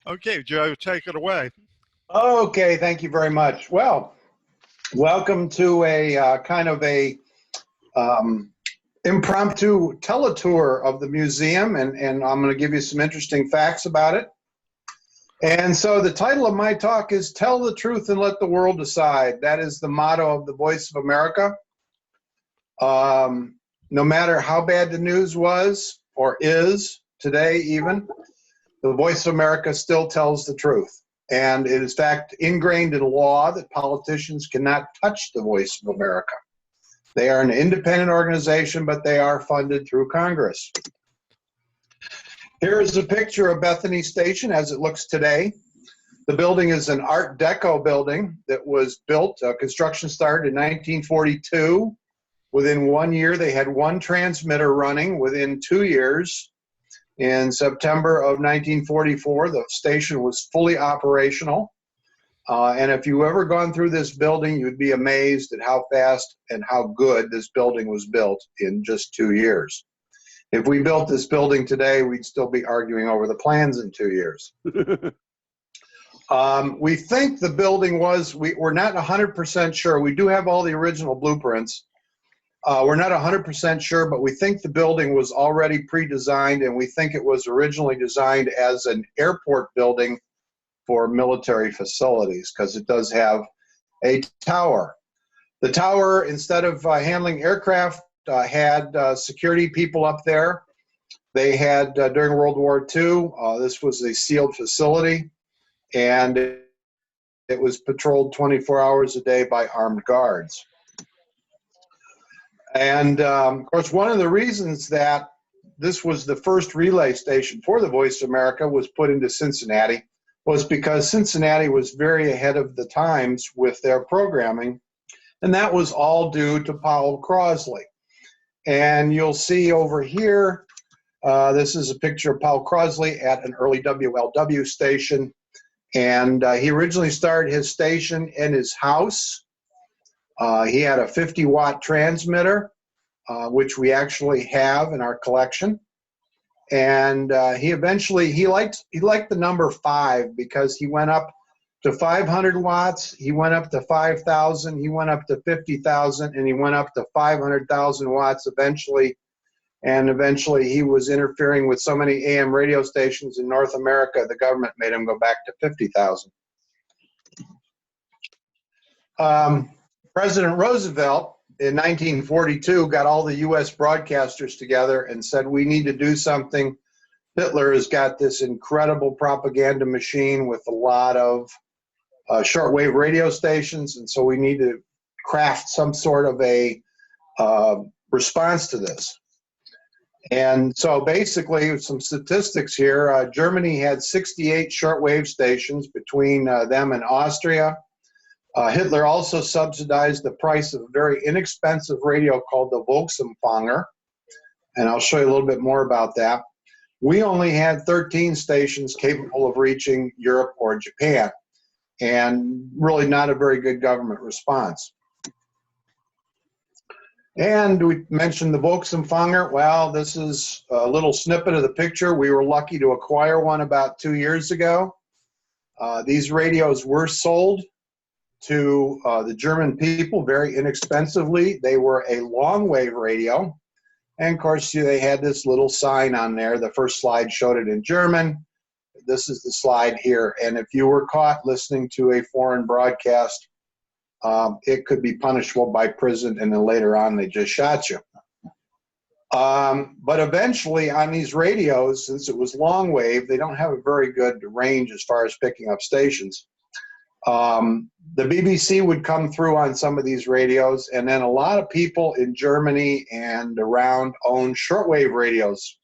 Okay, Joe, take it away. Okay, thank you very much. Well, welcome to a kind of a impromptu teletour of the museum, and I'm going to give you some interesting facts about it. And so the title of my talk is Tell the Truth and Let the World Decide. That is the motto of the Voice of America. No matter how bad the news was or is today even, the Voice of America still tells the truth. And it is, in fact, ingrained in law that politicians cannot touch the Voice of America. They are an independent organization, but they are funded through Congress. Here is a picture of Bethany Station as it looks today. The building is an Art Deco building that was built, construction started in 1942. Within 1 year, they had one transmitter running. Within 2 years, in September of 1944, the station was fully operational. And if you've ever gone through this building, you'd be amazed at how fast and how good this building was built in just 2 years. If we built this building today, we'd still be arguing over the plans in 2 years. We think the building was, we're not 100% sure. We do have all the original blueprints. We're not 100% sure, but we think the building was already pre-designed, and we think it was originally designed as an airport building for military facilities, because it does have a tower. The tower, instead of handling aircraft, had security people up there. They had, during World War II, this was a sealed facility, and it was patrolled 24 hours a day by armed guards. And of course, one of the reasons that this was the first relay station for the Voice of America was put into Cincinnati was because Cincinnati was very ahead of the times with their programming, and that was all due to Powel Crosley. And you'll see over here, this is a picture of Powel Crosley at an early WLW station, and he originally started his station in his house. He had a 50-watt transmitter, which we actually have in our collection. And he liked the number 5 because he went up to 500 watts, he went up to 5,000, he went up to 50,000, and he went up to 500,000 watts eventually. And eventually he was interfering with so many AM radio stations in North America, the government made him go back to 50,000. President Roosevelt in 1942 got all the U.S. broadcasters together and said, we need to do something. Hitler has got this incredible propaganda machine with a lot of shortwave radio stations, and so we need to craft some sort of a response to this. And so basically, some statistics here, Germany had 68 shortwave stations between them and Austria. Hitler also subsidized the price of a very inexpensive radio called the Volksempfänger, and I'll show you a little bit more about that. We only had 13 stations capable of reaching Europe or Japan, and really not a very good government response. And we mentioned the Volksempfänger. Well, this is a little snippet of the picture. We were lucky to acquire one about 2 years ago. These radios were sold to the German people very inexpensively. They were a long wave radio. And of course, they had this little sign on there. The first slide showed it in German. This is the slide here. And if you were caught listening to a foreign broadcast, it could be punishable by prison, and then later on they just shot you. But eventually on these radios, since it was long wave, they don't have a very good range as far as picking up stations. The BBC would come through on some of these radios, and then a lot of people in Germany and around owned shortwave radios.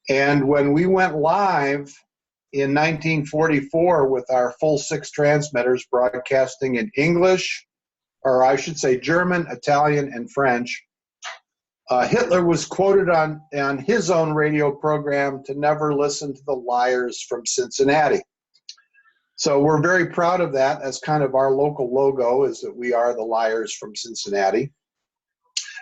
And when we went live in 1944 with our full 6 transmitters broadcasting in English, or I should say German, Italian, and French, Hitler was quoted on his own radio program to never listen to the liars from Cincinnati. So we're very proud of that. That's kind of our local logo, is that we are the liars from Cincinnati.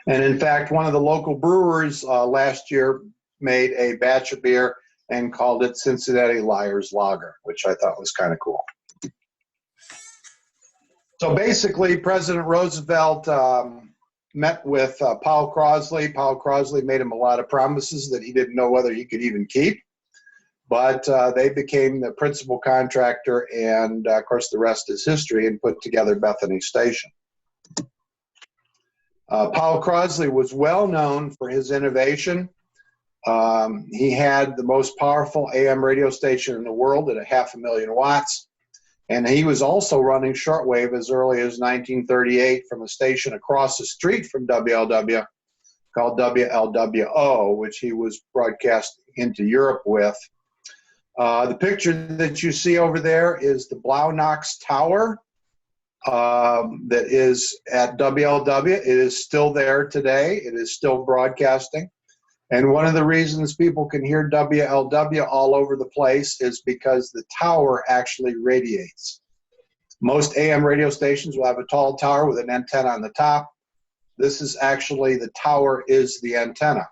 And in fact, one of the local brewers last year made a batch of beer, and called it Cincinnati Liars Lager, which I thought was kind of cool. So basically, President Roosevelt met with Powel Crosley. Powel Crosley made him a lot of promises that he didn't know whether he could even keep. But they became the principal contractor, and of course the rest is history, and put together Bethany Station. Powel Crosley was well known for his innovation. He had the most powerful AM radio station in the world at 500,000 watts. And he was also running shortwave as early as 1938 from a station across the street from WLW called WLWO, which he was broadcast into Europe with. The picture that you see over there is the Blaunox Tower that is at WLW. It is still there today. It is still broadcasting. And one of the reasons people can hear WLW all over the place is because the tower actually radiates. Most AM radio stations will have a tall tower with an antenna on the top. This is actually, the tower is the antenna.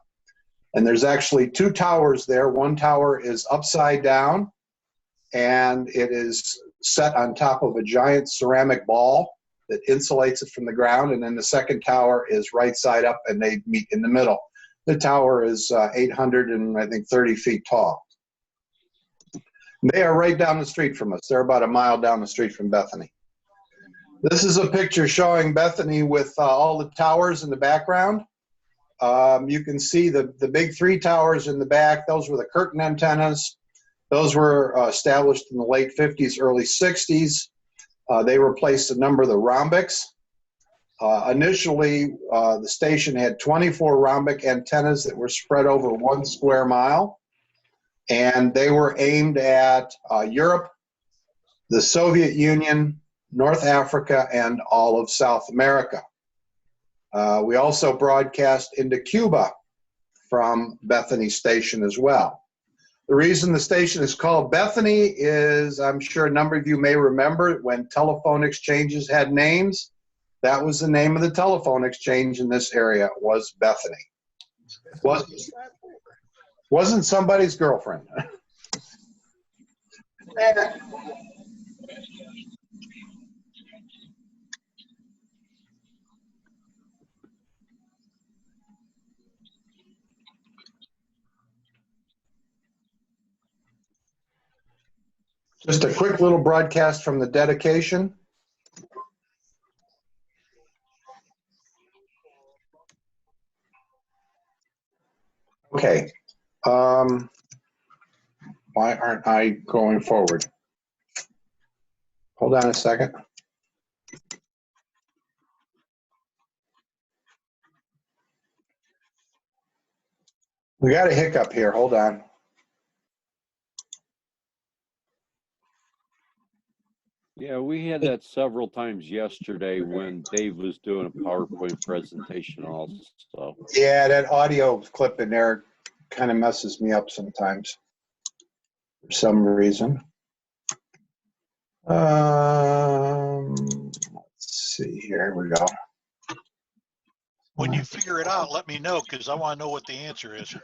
And there's actually two towers there. One tower is upside down, and it is set on top of a giant ceramic ball that insulates it from the ground. And then the second tower is right side up, and they meet in the middle. The tower is 830 feet tall. They are right down the street from us. They're about a mile down the street from Bethany. This is a picture showing Bethany with all the towers in the background. You can see the big three towers in the back. Those were the curtain antennas. Those were established in the late 50s, early 60s. They replaced a number of the rhombics. Initially, the station had 24 rhombic antennas that were spread over 1 square mile, and they were aimed at Europe, the Soviet Union, North Africa, and all of South America. We also broadcast into Cuba from Bethany Station as well. The reason the station is called Bethany is, I'm sure a number of you may remember, when telephone exchanges had names. That was the name of the telephone exchange in this area, was Bethany. Wasn't somebody's girlfriend. Just a quick little broadcast from the dedication. Okay, why aren't I going forward? Hold on a second. We got a hiccup here, hold on. Yeah, we had that several times yesterday when Dave was doing a PowerPoint presentation also. Yeah, that audio clip in there kind of messes me up sometimes for some reason. Let's see, here we go. When you figure it out, let me know, because I want to know what the answer is.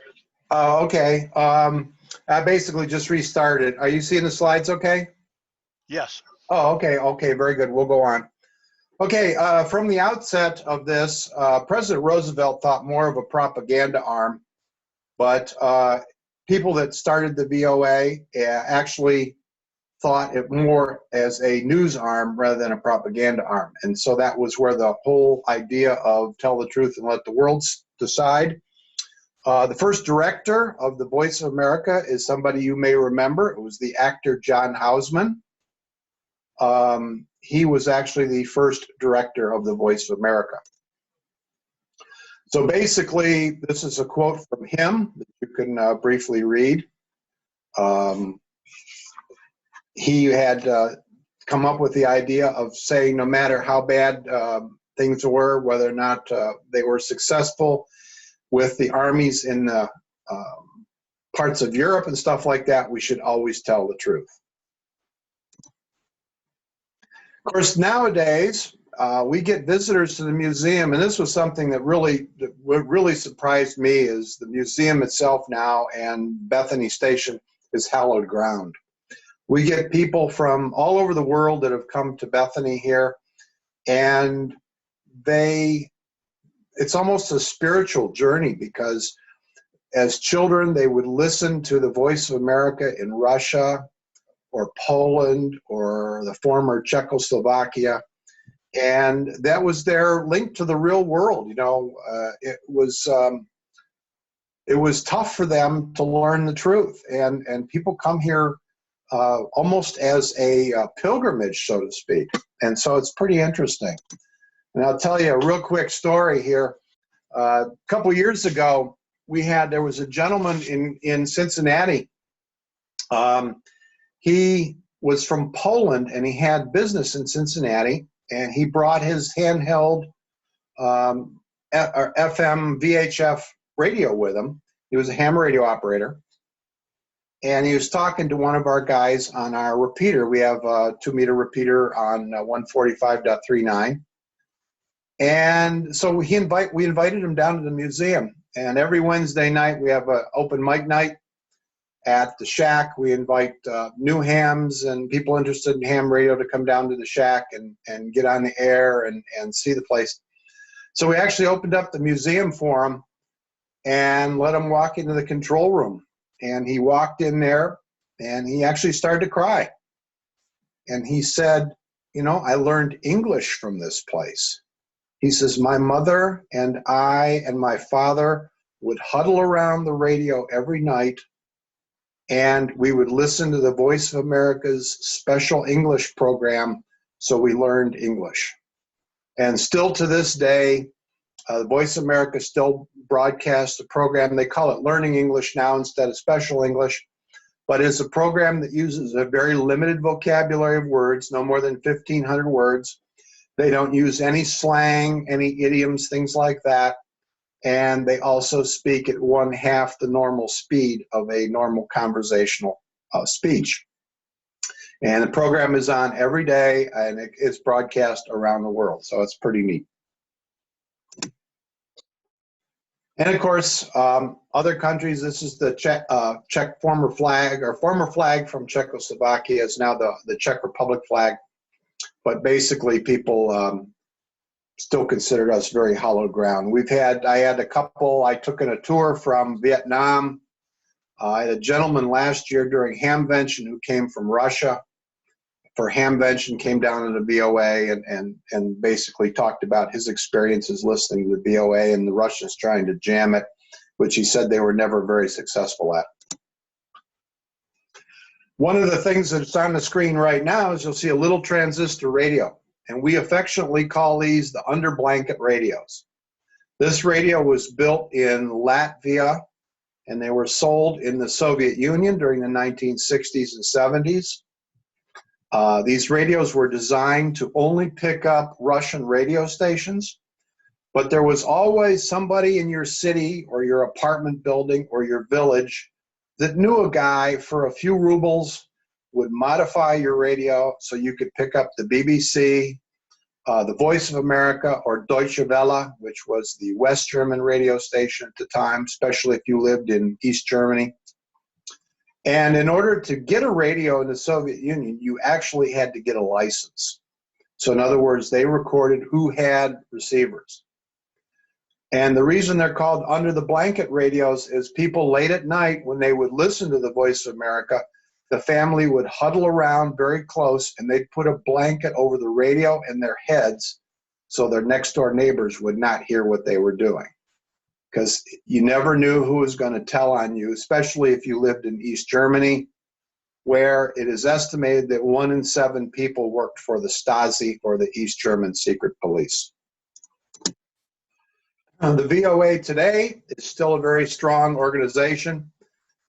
Oh, okay. I basically just restarted. Are you seeing the slides okay? Yes. Oh, okay, okay, very good. We'll go on. Okay, from the outset of this, President Roosevelt thought more of a propaganda arm, but people that started the VOA actually thought it more as a news arm rather than a propaganda arm. And so that was where the whole idea of tell the truth and let the world decide. The first director of the Voice of America is somebody you may remember. It was the actor John Houseman. He was actually the first director of the Voice of America. So basically, this is a quote from him that you can briefly read. He had come up with the idea of saying no matter how bad things were, whether or not they were successful with the armies in the parts of Europe and stuff like that, we should always tell the truth. Of course, nowadays, we get visitors to the museum, and this was something that what really surprised me is the museum itself now and Bethany Station is hallowed ground. We get people from all over the world that have come to Bethany here, and it's almost a spiritual journey, because as children they would listen to the Voice of America in Russia or Poland or the former Czechoslovakia, and that was their link to the real world. You know, it was tough for them to learn the truth, and people come here almost as a pilgrimage, so to speak, and so it's pretty interesting. And I'll tell you a real quick story here. A couple years ago, there was a gentleman in Cincinnati. He was from Poland, and he had business in Cincinnati, and he brought his handheld FM VHF radio with him. He was a ham radio operator, and he was talking to one of our guys on our repeater. We have a 2-meter repeater on 145.39. And so we invited him down to the museum, and every Wednesday night we have an open mic night at the shack. We invite new hams and people interested in ham radio to come down to the shack and get on the air and see the place. So we actually opened up the museum for him and let him walk into the control room. And he walked in there, and he actually started to cry. And he said, you know, I learned English from this place. He says, my mother and I and my father would huddle around the radio every night, and we would listen to the Voice of America's special English program, so we learned English. And still to this day, the Voice of America still broadcasts a program. They call it Learning English now instead of Special English, but it's a program that uses a very limited vocabulary of words, no more than 1,500 words. They don't use any slang, any idioms, things like that. And they also speak at 1/2 the normal speed of a normal conversational speech. And the program is on every day, and it's broadcast around the world. So it's pretty neat. And of course, other countries, this is the Czech former flag from Czechoslovakia is now the Czech Republic flag. But basically, people still considered us very hallowed ground. I had a couple. I took in a tour from Vietnam. I had a gentleman last year during Hamvention who came from Russia for Hamvention, came down to the VOA and basically talked about his experiences listening to the VOA and the Russians trying to jam it, which he said they were never very successful at. One of the things that's on the screen right now is you'll see a little transistor radio, and we affectionately call these the under blanket radios. This radio was built in Latvia, and they were sold in the Soviet Union during the 1960s and 70s. These radios were designed to only pick up Russian radio stations, but there was always somebody in your city or your apartment building or your village that knew a guy for a few rubles would modify your radio so you could pick up the BBC, the Voice of America, or Deutsche Welle, which was the West German radio station at the time, especially if you lived in East Germany. And in order to get a radio in the Soviet Union, you actually had to get a license. So in other words, they recorded who had receivers. And the reason they're called under the blanket radios is people late at night, when they would listen to the Voice of America, the family would huddle around very close, and they'd put a blanket over the radio and their heads so their next door neighbors would not hear what they were doing. Because you never knew who was going to tell on you, especially if you lived in East Germany, where it is estimated that 1 in 7 people worked for the Stasi, or the East German secret police. The VOA today is still a very strong organization.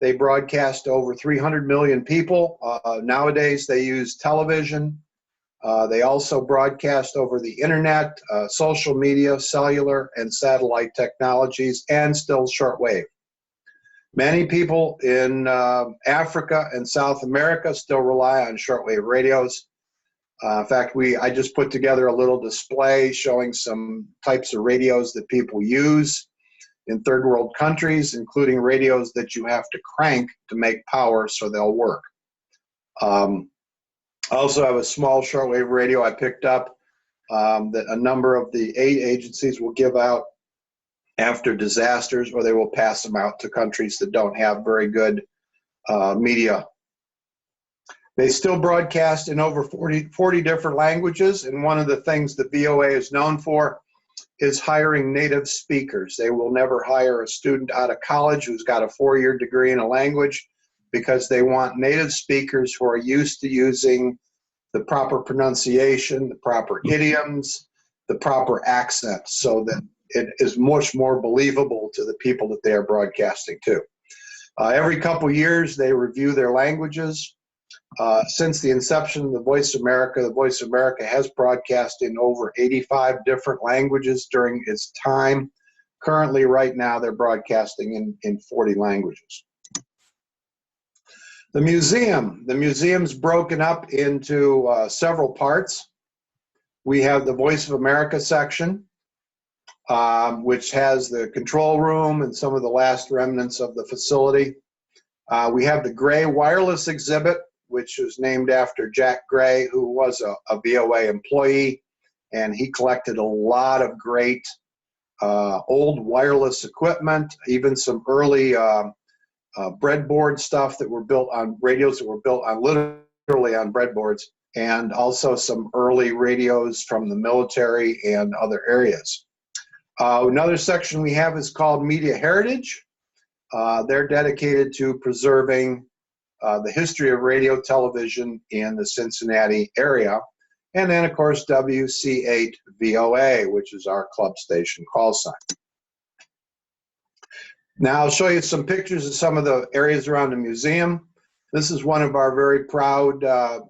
They broadcast to over 300 million people. Nowadays, they use television. They also broadcast over the internet, social media, cellular, and satellite technologies, and still shortwave. Many people in Africa and South America still rely on shortwave radios. In fact, I just put together a little display showing some types of radios that people use in third world countries, including radios that you have to crank to make power so they'll work. I also have a small shortwave radio I picked up that a number of the aid agencies will give out after disasters, or they will pass them out to countries that don't have very good media. They still broadcast in over 40 different languages, and one of the things the VOA is known for is hiring native speakers. They will never hire a student out of college who's got a 4-year degree in a language, because they want native speakers who are used to using the proper pronunciation, the proper idioms, the proper accent, so that it is much more believable to the people that they are broadcasting to. Every couple years, they review their languages. Since the inception of the Voice America has broadcast in over 85 different languages during its time. Currently, right now, they're broadcasting in 40 languages. The museum's broken up into several parts. We have the Voice of America section, which has the control room and some of the last remnants of the facility. We have the Gray Wireless exhibit, which is named after Jack Gray, who was a VOA employee, and he collected a lot of great old wireless equipment, even some early breadboard stuff that were built on radios that were built on literally on breadboards, and also some early radios from the military and other areas. Another section we have is called Media Heritage. They're dedicated to preserving the history of radio television in the Cincinnati area. And then, of course, WC8 VOA, which is our club station call sign. Now I'll show you some pictures of some of the areas around the museum. This is one of our very proud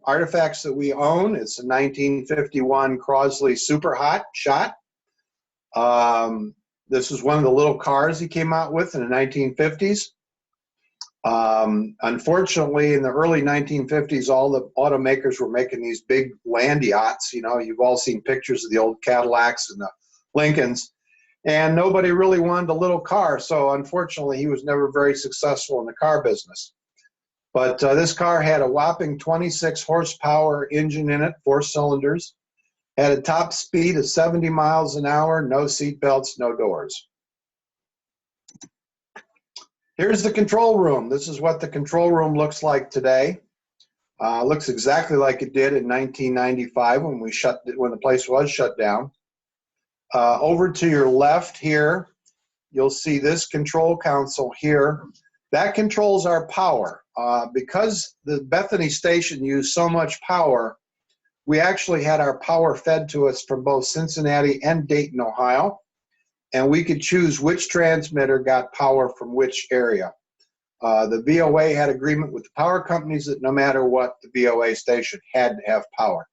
artifacts that we own. It's a 1951 Crosley Super Hot Shot. This is one of the little cars he came out with in the 1950s. Unfortunately, in the early 1950s, all the automakers were making these big land yachts. You know, you've all seen pictures of the old Cadillacs and the Lincolns, and nobody really wanted a little car. So unfortunately, he was never very successful in the car business. But this car had a whopping 26 horsepower engine in it, 4 cylinders, had a top speed of 70 miles an hour, no seat belts, no doors. Here's the control room. This is what the control room looks like today. Looks exactly like it did in 1995 when when the place was shut down. Over to your left here, you'll see this control console here. That controls our power. Because the Bethany station used so much power, we actually had our power fed to us from both Cincinnati and Dayton, Ohio. And we could choose which transmitter got power from which area. The VOA had agreement with the power companies that no matter what, the VOA station had to have power.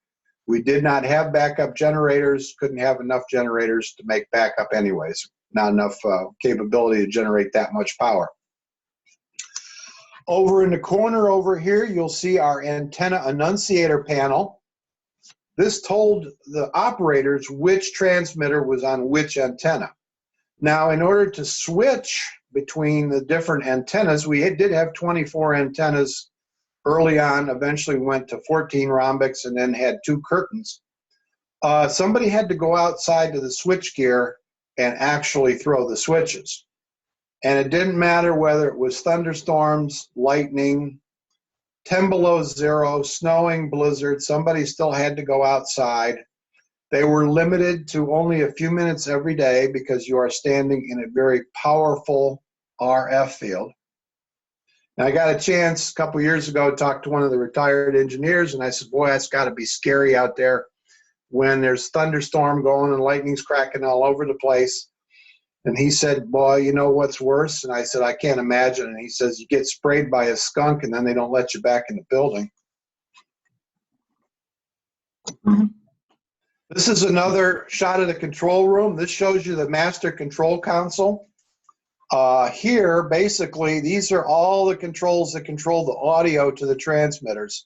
We did not have backup generators, couldn't have enough generators to make backup anyways. Not enough capability to generate that much power. Over in the corner over here, you'll see our antenna annunciator panel. This told the operators which transmitter was on which antenna. Now, in order to switch between the different antennas, we did have 24 antennas early on, eventually went to 14 rhombics, and then had 2 curtains. Somebody had to go outside to the switch gear and actually throw the switches. And it didn't matter whether it was thunderstorms, lightning, 10 below zero, snowing, blizzard, somebody still had to go outside. They were limited to only a few minutes every day because you are standing in a very powerful RF field. Now, I got a chance a couple years ago to talk to one of the retired engineers, and I said, boy, that's got to be scary out there when there's thunderstorm going and lightning's cracking all over the place. And he said, boy, you know what's worse? And I said, I can't imagine. And he says, you get sprayed by a skunk and then they don't let you back in the building. This is another shot of the control room. This shows you the master control console. Here, basically, these are all the controls that control the audio to the transmitters.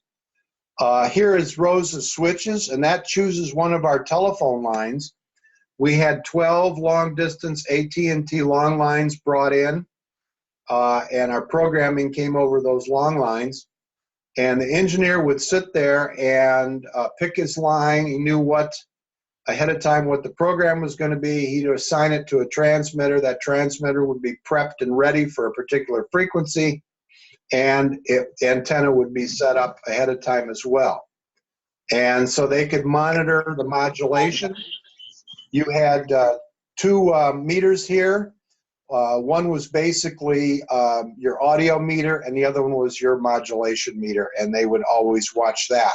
Here is rows of switches, and that chooses one of our telephone lines. We had 12 long-distance AT&T long lines brought in, and our programming came over those long lines. And the engineer would sit there and pick his line. He knew ahead of time what the program was going to be. He'd assign it to a transmitter. That transmitter would be prepped and ready for a particular frequency, and the antenna would be set up ahead of time as well. And so they could monitor the modulation. You had two meters here. One was basically your audio meter, and the other one was your modulation meter, and they would always watch that.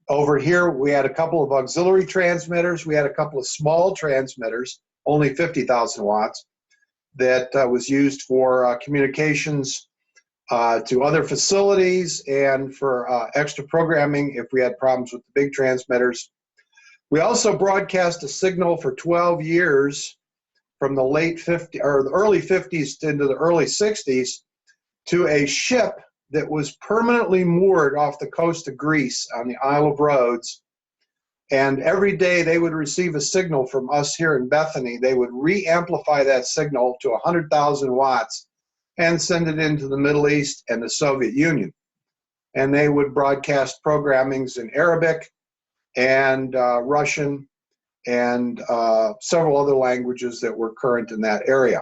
Over here, we had a couple of auxiliary transmitters. We had a couple of small transmitters, only 50,000 watts, that was used for communications to other facilities and for extra programming if we had problems with the big transmitters. We also broadcast a signal for 12 years from the late 50s or the early 50s into the early 60s to a ship that was permanently moored off the coast of Greece on the Isle of Rhodes. And every day they would receive a signal from us here in Bethany. They would re-amplify that signal to 100,000 watts and send it into the Middle East and the Soviet Union. And they would broadcast programmings in Arabic and Russian and several other languages that were current in that area.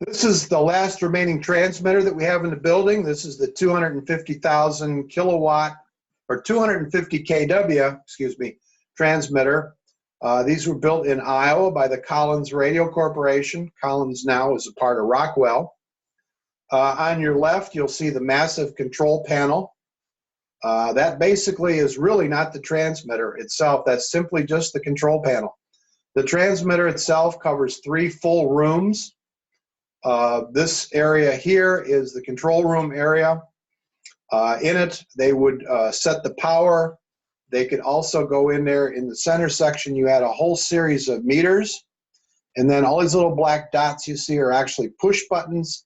This is the last remaining transmitter that we have in the building. This is the 250,000 kilowatt or 250 kW, excuse me, transmitter. These were built in Iowa by the Collins Radio Corporation. Collins now is a part of Rockwell. On your left, you'll see the massive control panel. That basically is really not the transmitter itself. That's simply just the control panel. The transmitter itself covers 3 full rooms. This area here is the control room area. In it, they would set the power. They could also go in there in the center section. You had a whole series of meters. And then all these little black dots you see are actually push buttons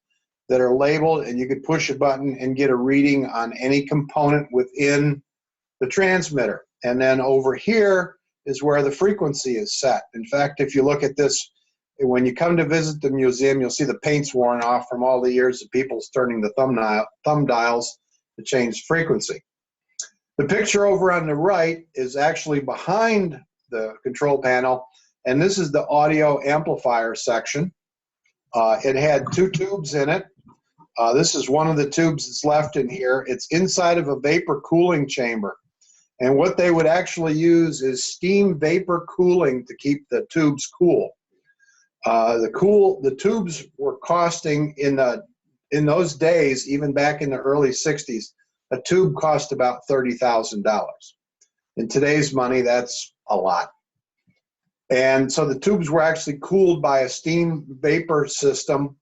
that are labeled, and you could push a button and get a reading on any component within the transmitter. And then over here is where the frequency is set. In fact, if you look at this, when you come to visit the museum, you'll see the paint's worn off from all the years of people turning the thumb dials to change frequency. The picture over on the right is actually behind the control panel, and this is the audio amplifier section. It had 2 tubes in it. This is one of the tubes that's left in here. It's inside of a vapor cooling chamber. And what they would actually use is steam vapor cooling to keep the tubes cool. The tubes were costing in those days, even back in the early 60s, a tube cost about $30,000. In today's money, that's a lot. And so the tubes were actually cooled by a steam vapor system,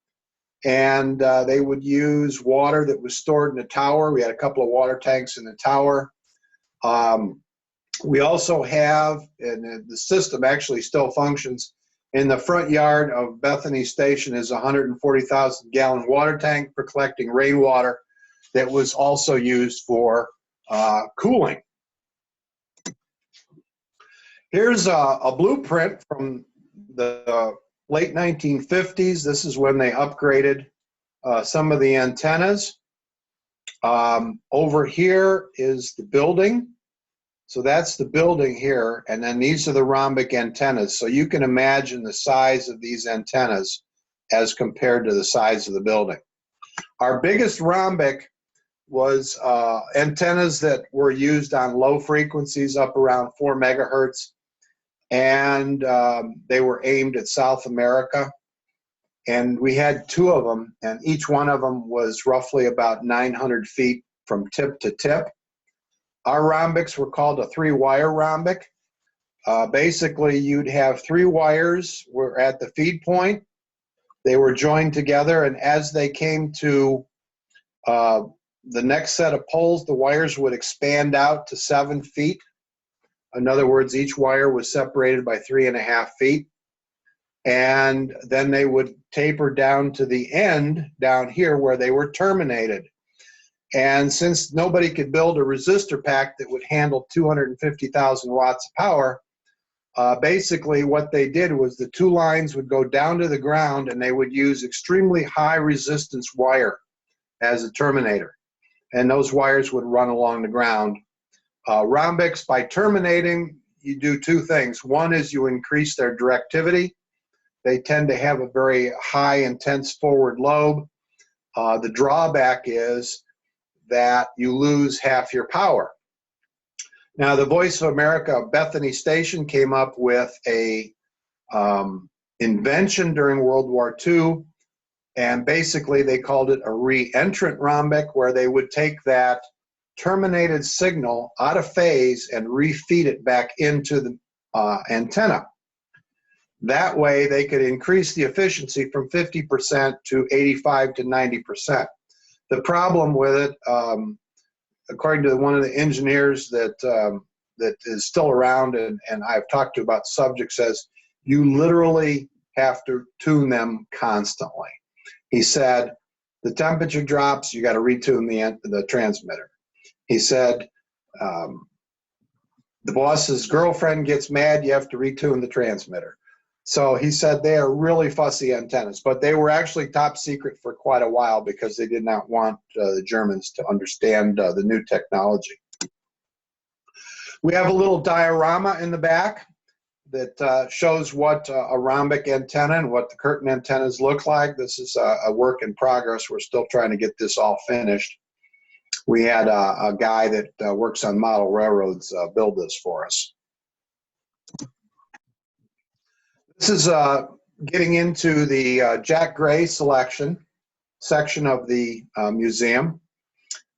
and they would use water that was stored in the tower. We had a couple of water tanks in the tower. We also have, and the system actually still functions, in the front yard of Bethany Station is a 140,000 gallon water tank for collecting rainwater that was also used for cooling. Here's a blueprint from the late 1950s. This is when they upgraded some of the antennas. Over here is the building. So that's the building here, and then these are the rhombic antennas. So you can imagine the size of these antennas as compared to the size of the building. Our biggest rhombic was antennas that were used on low frequencies up around 4 megahertz, and they were aimed at South America. And we had 2 of them, and each one of them was roughly about 900 feet from tip to tip. Our rhombics were called a 3-wire rhombic. Basically, you'd have 3 wires were at the feed point. They were joined together, and as they came to the next set of poles, the wires would expand out to 7 feet. In other words, each wire was separated by 3.5 feet. And then they would taper down to the end down here where they were terminated. And since nobody could build a resistor pack that would handle 250,000 watts of power, basically what they did was the two lines would go down to the ground and they would use extremely high resistance wire as a terminator. And those wires would run along the ground. Rhombics, by terminating, you do two things. One is you increase their directivity. They tend to have a very high, intense forward lobe. The drawback is that you lose half your power. Now, the Voice of America Bethany station came up with a invention during World War II, and basically they called it a re-entrant rhombic, where they would take that terminated signal out of phase and refeed it back into the antenna. That way they could increase the efficiency from 50% to 85 to 90%. The problem with it, according to one of the engineers that is still around and I've talked to about the subject, says you literally have to tune them constantly. He said the temperature drops, you got to retune the transmitter. He said the boss's girlfriend gets mad, you have to retune the transmitter. So he said they are really fussy antennas, but they were actually top secret for quite a while because they did not want the Germans to understand the new technology. We have a little diorama in the back that shows what a rhombic antenna and what the curtain antennas look like. This is a work in progress. We're still trying to get this all finished. We had a guy that works on model railroads build this for us. This is getting into the Jack Gray section of the museum.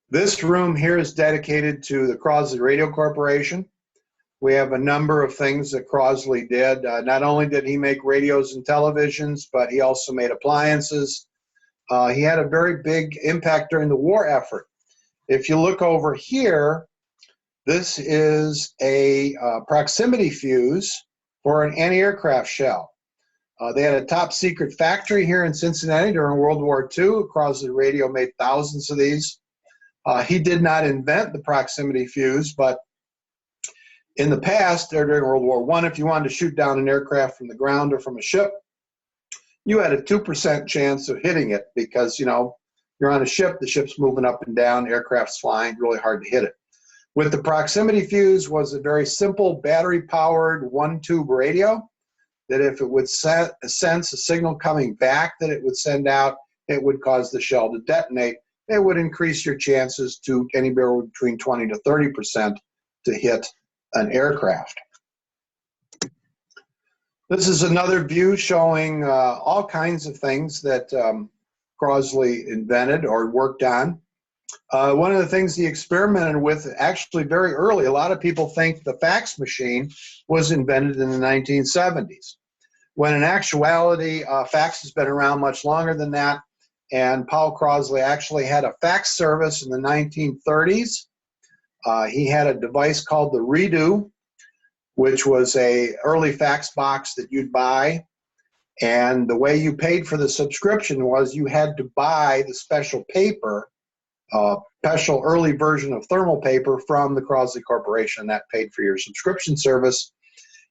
This room here is dedicated to the Crosley Radio Corporation. We have a number of things that Crosley did. Not only did he make radios and televisions, but he also made appliances. He had a very big impact during the war effort. If you look over here, this is a proximity fuse for an anti-aircraft shell. They had a top secret factory here in Cincinnati during World War II. Crosley Radio made thousands of these. He did not invent the proximity fuse, but in the past, during World War I, if you wanted to shoot down an aircraft from the ground or from a ship, you had a 2% chance of hitting it because, you know, you're on a ship, the ship's moving up and down, aircraft's flying, really hard to hit it. With the proximity fuse was a very simple battery-powered one-tube radio that if it would sense a signal coming back that it would send out, it would cause the shell to detonate. It would increase your chances to anywhere between 20 to 30% to hit an aircraft. This is another view showing all kinds of things that Crosley invented or worked on. One of the things he experimented with actually very early, a lot of people think the fax machine was invented in the 1970s, when in actuality fax has been around much longer than that, and Powel Crosley actually had a fax service in the 1930s. He had a device called the Redo, which was a early fax box that you'd buy, and the way you paid for the subscription was you had to buy the special paper, special early version of thermal paper from the Crosley Corporation. That paid for your subscription service.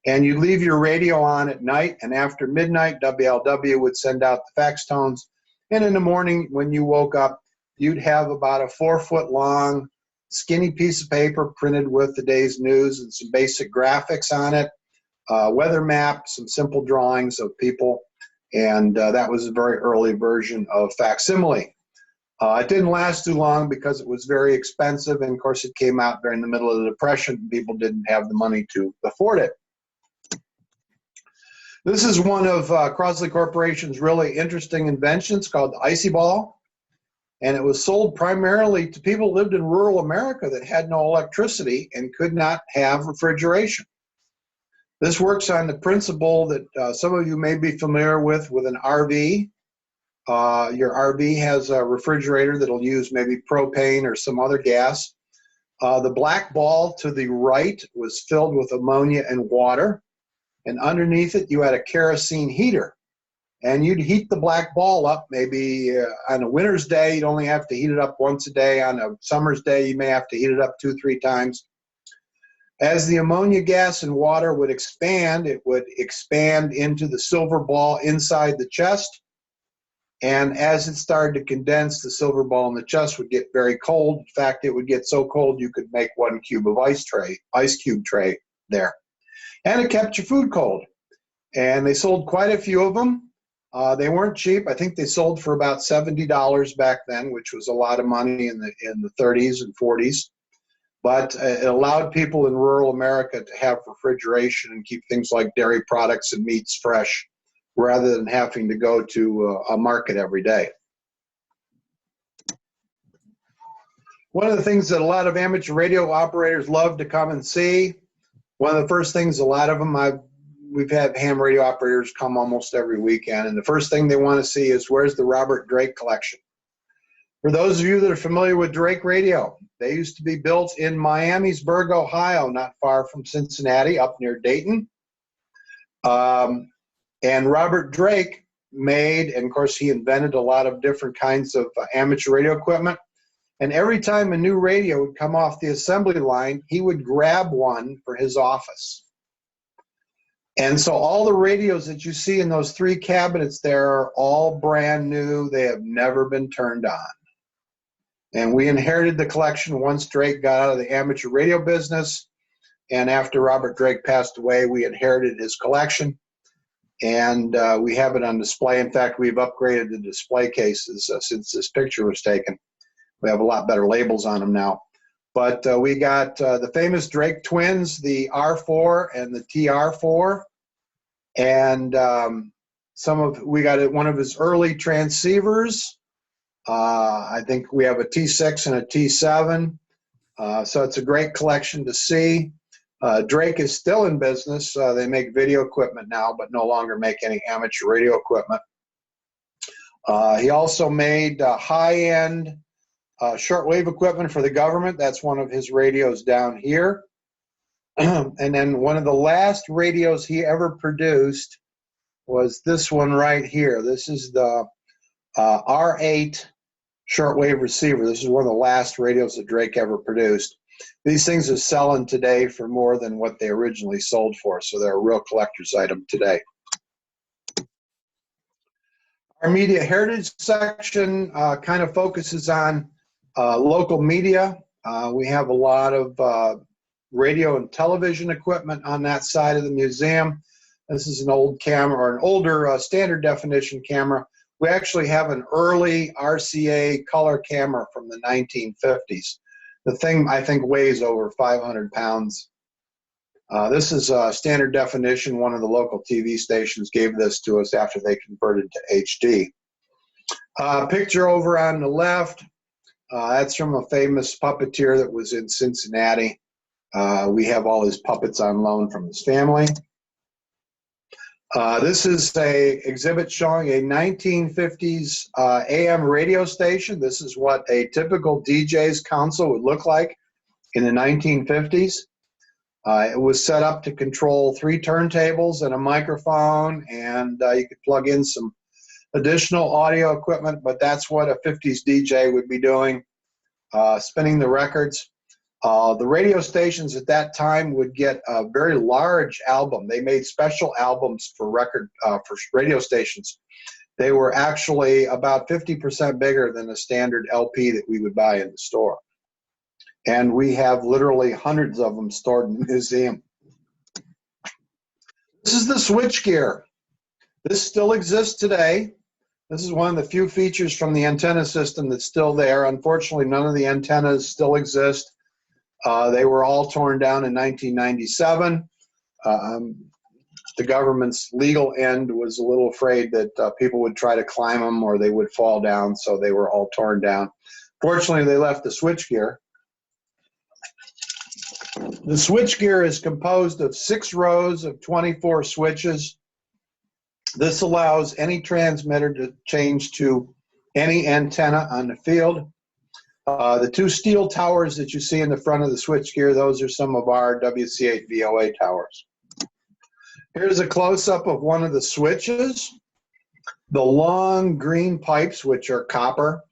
And you'd leave your radio on at night, and after midnight, WLW would send out the fax tones. And in the morning, when you woke up, you'd have about a 4-foot-long, skinny piece of paper printed with the day's news and some basic graphics on it, weather map, some simple drawings of people, and that was a very early version of facsimile. It didn't last too long because it was very expensive, and of course it came out during the middle of the Depression and people didn't have the money to afford it. This is one of Crosley Corporation's really interesting inventions called the Icy Ball, and it was sold primarily to people who lived in rural America that had no electricity and could not have refrigeration. This works on the principle that some of you may be familiar with an RV. Your RV has a refrigerator that'll use maybe propane or some other gas. The black ball to the right was filled with ammonia and water, and underneath it you had a kerosene heater. and you'd heat the black ball up. Maybe on a winter's day, you'd only have to heat it up once a day. On a summer's day, you may have to heat it up 2-3 times. As the ammonia gas and water would expand, it would expand into the silver ball inside the chest. And as it started to condense, the silver ball in the chest would get very cold. In fact, it would get so cold you could make 1 cube of ice cube tray there. And it kept your food cold. And they sold quite a few of them. They weren't cheap. I think they sold for about $70 back then, which was a lot of money in the 30s and 40s. But it allowed people in rural America to have refrigeration and keep things like dairy products and meats fresh, rather than having to go to a market every day. One of the things that a lot of amateur radio operators love to come and see, one of the first things, a lot of them, we've had ham radio operators come almost every weekend, and the first thing they want to see is, where's the Robert Drake collection? For those of you that are familiar with Drake Radio, they used to be built in Miamisburg, Ohio, not far from Cincinnati, up near Dayton. And Robert Drake made, and of course he invented a lot of different kinds of amateur radio equipment. And every time a new radio would come off the assembly line, he would grab one for his office. And so all the radios that you see in those 3 cabinets there are all brand new. They have never been turned on. And we inherited the collection once Drake got out of the amateur radio business. And after Robert Drake passed away, we inherited his collection. And we have it on display. In fact, we've upgraded the display cases since this picture was taken. We have a lot better labels on them now. But we got the famous Drake twins, the R4 and the TR4. And we got one of his early transceivers. I think we have a T6 and a T7. So it's a great collection to see. Drake is still in business. They make video equipment now, but no longer make any amateur radio equipment. He also made high-end shortwave equipment for the government. That's one of his radios down here. And then one of the last radios he ever produced was this one right here. This is the R8 shortwave receiver. This is one of the last radios that Drake ever produced. These things are selling today for more than what they originally sold for, so they're a real collector's item today. Our media heritage section kind of focuses on local media. We have a lot of radio and television equipment on that side of the museum. This is an old camera, or an older standard definition camera. We actually have an early RCA color camera from the 1950s. The thing, I think, weighs over 500 pounds. This is standard definition. One of the local TV stations gave this to us after they converted to HD. Picture over on the left, that's from a famous puppeteer that was in Cincinnati. We have all his puppets on loan from his family. This is an exhibit showing a 1950s AM radio station. This is what a typical DJ's console would look like in the 1950s. It was set up to control 3 turntables and a microphone, and you could plug in some additional audio equipment, but that's what a 50s DJ would be doing, spinning the records. The radio stations at that time would get a very large album. They made special albums for for radio stations. They were actually about 50% bigger than a standard LP that we would buy in the store. And we have literally hundreds of them stored in the museum. This is the switchgear. This still exists today. This is one of the few features from the antenna system that's still there. Unfortunately, none of the antennas still exist. They were all torn down in 1997. The government's legal end was a little afraid that people would try to climb them or they would fall down, so they were all torn down. Fortunately, they left the switchgear. The switchgear is composed of 6 rows of 24 switches. This allows any transmitter to change to any antenna on the field. The 2 steel towers that you see in the front of the switchgear, those are some of our WC8 VOA towers. Here's a close-up of one of the switches. The long green pipes, which are copper,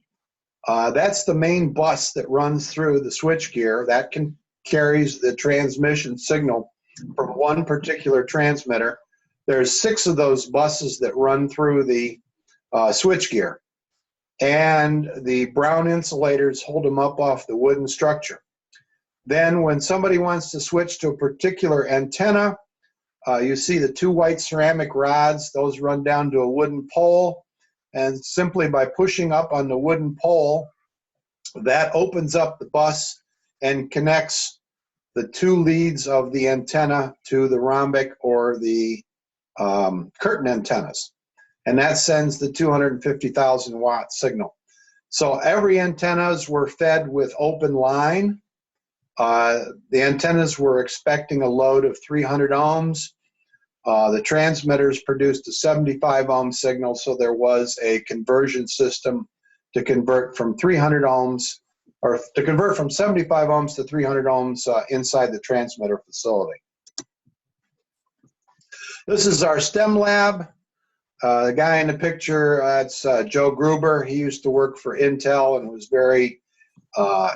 that's the main bus that runs through the switchgear. That carries the transmission signal from one particular transmitter. There's 6 of those buses that run through the switchgear. And the brown insulators hold them up off the wooden structure. Then when somebody wants to switch to a particular antenna, you see the 2 white ceramic rods. Those run down to a wooden pole. And simply by pushing up on the wooden pole, that opens up the bus and connects the 2 leads of the antenna to the rhombic or the curtain antennas. And that sends the 250,000 watt signal. So every antennas were fed with open line. The antennas were expecting a load of 300 ohms. The transmitters produced a 75 ohm signal, so there was a conversion system to convert from 300 ohms, or to convert from 75 ohms to 300 ohms inside the transmitter facility. This is our S.T.E.M lab. The guy in the picture, it's Joe Gruber. He used to work for Intel and was very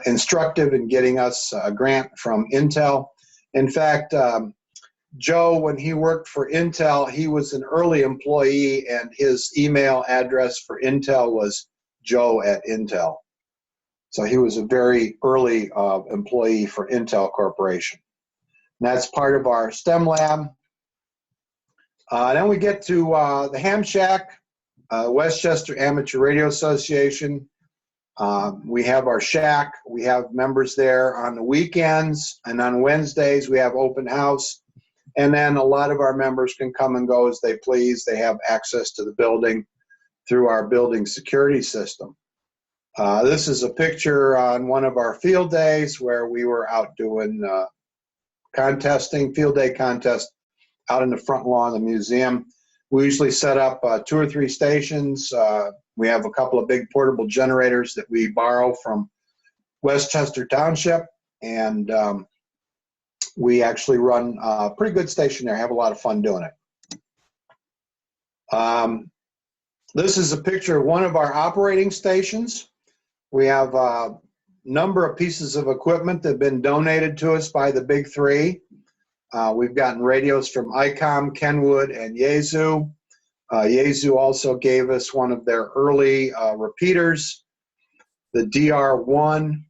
instructive in getting us a grant from Intel. In fact, Joe, when he worked for Intel, he was an early employee, and his email address for Intel was joe@intel. So he was a very early employee for Intel Corporation. And that's part of our S.T.E.M lab. Then we get to the Ham Shack, Westchester Amateur Radio Association. We have our shack. We have members there on the weekends, and on Wednesdays we have open house. And then a lot of our members can come and go as they please. They have access to the building through our building security system. This is a picture on one of our field days where we were out doing contesting, field day contest out in the front lawn of the museum. We usually set up 2 or 3 stations. We have a couple of big portable generators that we borrow from Westchester Township, and we actually run a pretty good station there. Have a lot of fun doing it. This is a picture of one of our operating stations. We have a number of pieces of equipment that have been donated to us by the big 3. We've gotten radios from ICOM, Kenwood, and Yaesu. Yaesu also gave us one of their early repeaters, the DR1.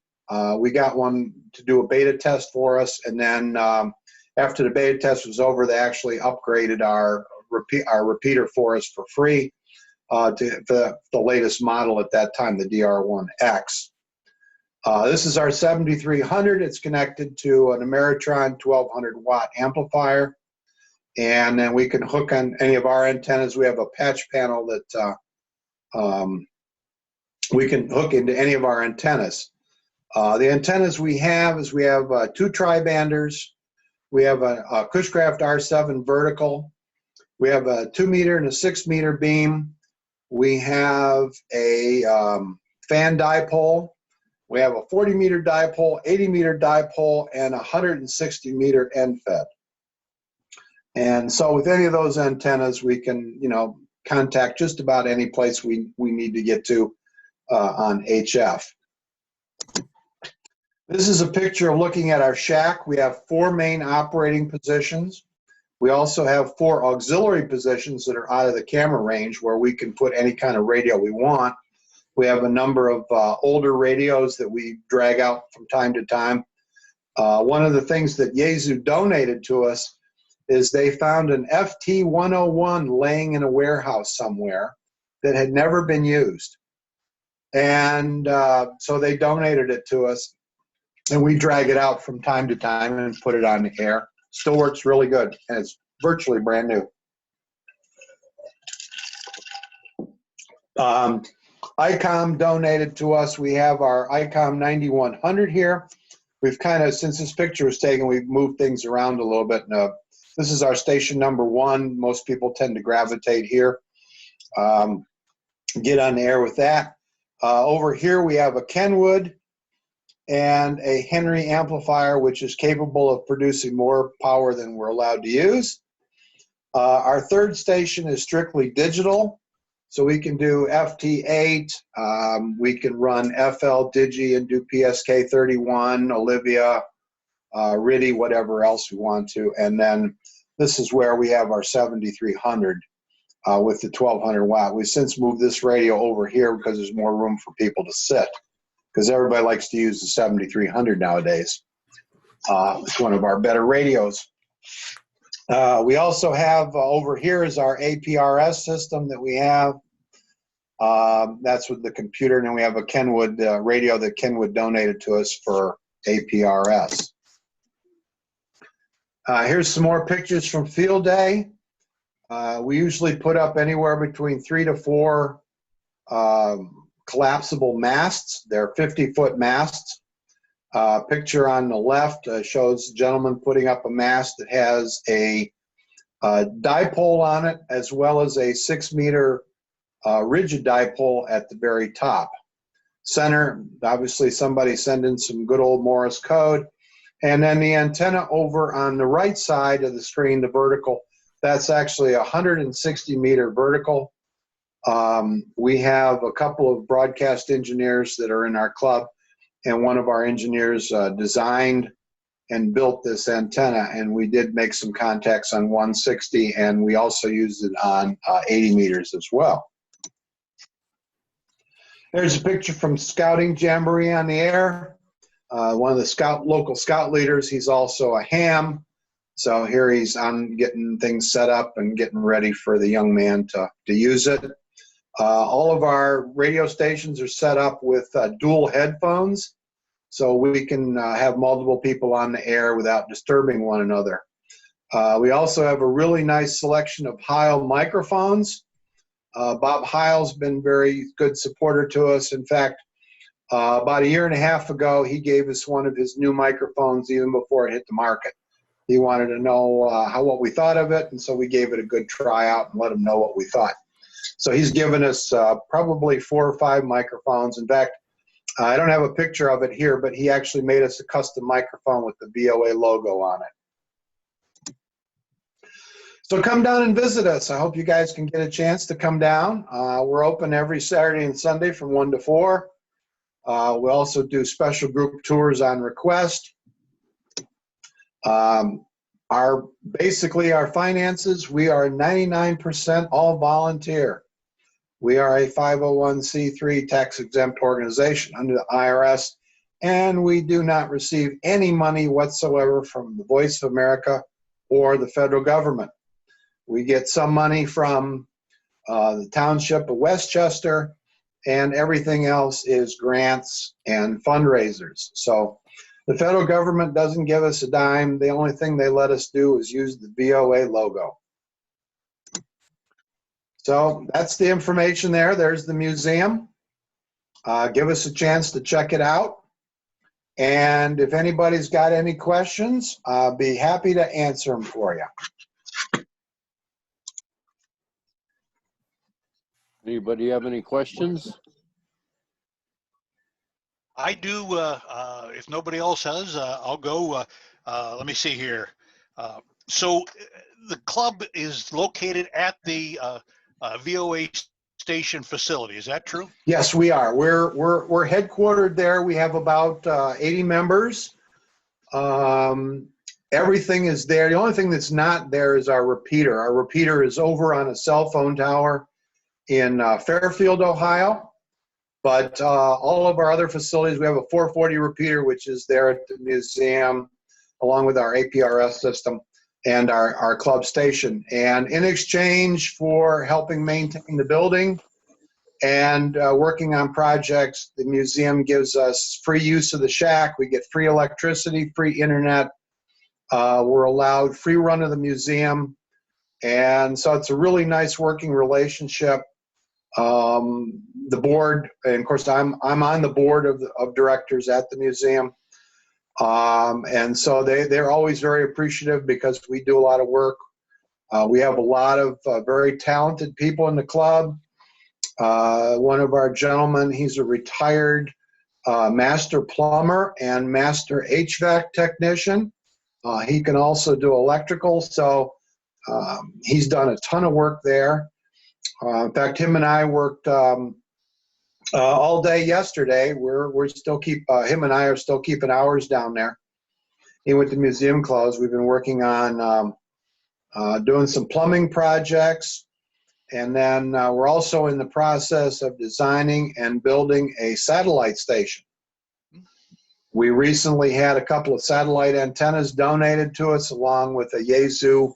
We got one to do a beta test for us, and then after the beta test was over, they actually upgraded our repeater for us for free to the latest model at that time, the DR1X. This is our 7300. It's connected to an Ameritron 1200 watt amplifier. And then we can hook on any of our antennas. We have a patch panel that we can hook into any of our antennas. The antennas we have is we have 2 tri-banders. We have a Cushcraft R7 vertical. We have a 2 meter and a 6 meter beam. We have a fan dipole. We have a 40 meter dipole, 80 meter dipole, and a 160 meter end fed. And so with any of those antennas, we can, contact just about any place we need to get to on HF. This is a picture of looking at our shack. We have 4 main operating positions. We also have 4 auxiliary positions that are out of the camera range where we can put any kind of radio we want. We have a number of older radios that we drag out from time to time. One of the things that Yaesu donated to us is they found an FT101 laying in a warehouse somewhere that had never been used. And so they donated it to us, and we drag it out from time to time and put it on the air. Still works really good, and it's virtually brand new. ICOM donated to us. We have our ICOM 9100 here. We've kind of, since this picture was taken, we've moved things around a little bit. This is our station number 1. Most people tend to gravitate here. Get on the air with that. Over here we have a Kenwood and a Henry amplifier, which is capable of producing more power than we're allowed to use. Our 3rd station is strictly digital. So we can do FT8, we can run FL Digi and do PSK31, Olivia, RIDI, whatever else we want to. And then this is where we have our 7300 with the 1200 watt. We've since moved this radio over here because there's more room for people to sit, because everybody likes to use the 7300 nowadays. It's one of our better radios. We also have over here is our APRS system that we have. That's with the computer, and then we have a Kenwood radio that Kenwood donated to us for APRS. Here's some more pictures from field day. We usually put up anywhere between 3 to 4 collapsible masts. They're 50-foot masts. Picture on the left shows a gentleman putting up a mast that has a dipole on it, as well as a 6-meter rigid dipole at the very top. Center, obviously somebody sent in some good old Morse code. And then the antenna over on the right side of the screen, the vertical, that's actually a 160-meter vertical. We have a couple of broadcast engineers that are in our club, and one of our engineers designed and built this antenna, and we did make some contacts on 160, and we also used it on 80 meters as well. There's a picture from Scouting Jamboree on the Air. One of the local scout leaders, he's also a ham. So here he's on getting things set up and getting ready for the young man to use it. All of our radio stations are set up with dual headphones, so we can have multiple people on the air without disturbing one another. We also have a really nice selection of Heil microphones. Bob Heil's been very good supporter to us. In fact, about 1.5 years ago, he gave us one of his new microphones even before it hit the market. He wanted to know what we thought of it, and so we gave it a good tryout and let him know what we thought. So he's given us probably 4 or 5 microphones. In fact, I don't have a picture of it here, but he actually made us a custom microphone with the VOA logo on it. So come down and visit us. I hope you guys can get a chance to come down. We're open every Saturday and Sunday from 1 to 4. We also do special group tours on request. Basically our finances, we are 99% all volunteer. We are a 501c3 tax-exempt organization under the IRS, and we do not receive any money whatsoever from the Voice of America or the federal government. We get some money from the township of Westchester, and everything else is grants and fundraisers. So the federal government doesn't give us a dime. The only thing they let us do is use the VOA logo. So that's the information there. There's the museum. Give us a chance to check it out. And if anybody's got any questions, I'll be happy to answer them for you. Anybody have any questions? I do. If nobody else has, I'll go. Let me see here. So the club is located at the VOA station facility. Is that true? Yes, we are. We're headquartered there. We have about 80 members. Everything is there. The only thing that's not there is our repeater. Our repeater is over on a cell phone tower in Fairfield, Ohio. But all of our other facilities, we have a 440 repeater, which is there at the museum, along with our APRS system and our club station. And in exchange for helping maintain the building and working on projects, the museum gives us free use of the shack. We get free electricity, free internet. We're allowed free run of the museum. And so it's a really nice working relationship. The board, and of course I'm on the board of directors at the museum, and so they're always very appreciative because we do a lot of work. We have a lot of very talented people in the club. One of our gentlemen, he's a retired master plumber and master HVAC technician. He can also do electrical, so he's done a ton of work there. In fact, him and I worked all day yesterday. We're still him and I are still keeping hours down there. He went to museum clothes. We've been working on doing some plumbing projects, and then we're also in the process of designing and building a satellite station. We recently had a couple of satellite antennas donated to us, along with a Yaesu